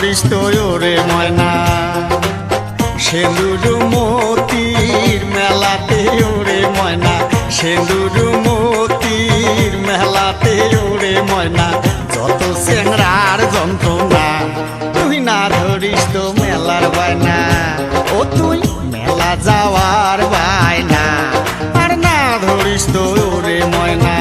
ধরিস তো ওরে ময়না সেন্দুর মতির মেলাতে ওরে ময়না সেন্দুর মতির মেলাতে ওরে ময়না যত চেংড়ার যন্ত্রণা তুই না ধরিস তো মেলার বায়না ও তুই মেলা যাওয়ার বায়না আর না ধরিস তো ওরে ময়না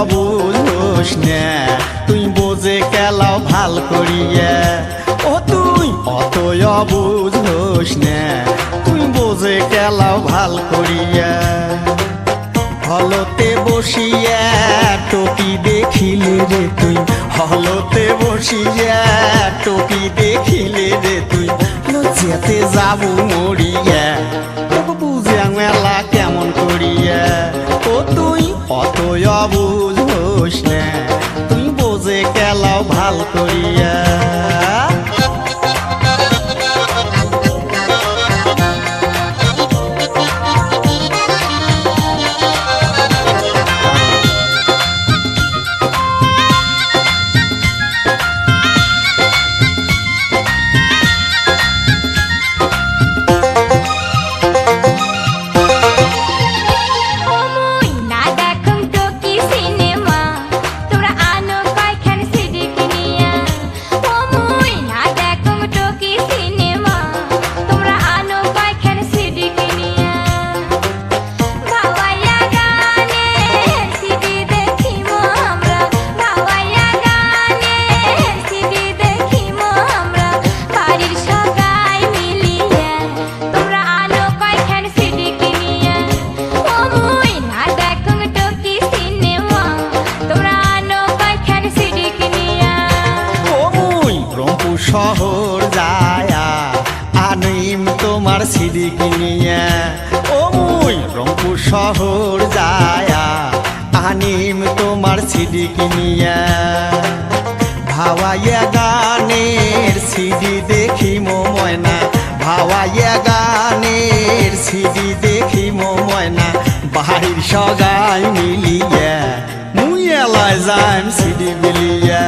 বুঝোস না তুই বোঝে কেলাও ভাল করিয়া ও তুই অতই বুঝোস না তুই বোঝে কেলাও ভাল করিয়া হলতে বসিয়া টপি দেখিলে রে তুই হলতে বসিয়া টপি দেখিলে রে তুই লজ্জাতে যাবো মরিয়া তোকে বুঝে মেলা কেমন করিয়া ও তুই অতই বুঝোস না তুই বোঝে কেলাও ভাল করিয়া শহর যায়া আনিম তোমার সিডি কিনিয়া ও মুই রংপুর শহর যায়া আনিম তোমার সিডি কিনিয়া ভাওয়াইয়া গানের সিডি দেখি মো ময়না ভাওয়াইয়া গানের সিডি দেখি মো ময়না বাড়ির সগাই মিলিয়া মুই এলাই যাইম সিডি বিলিয়া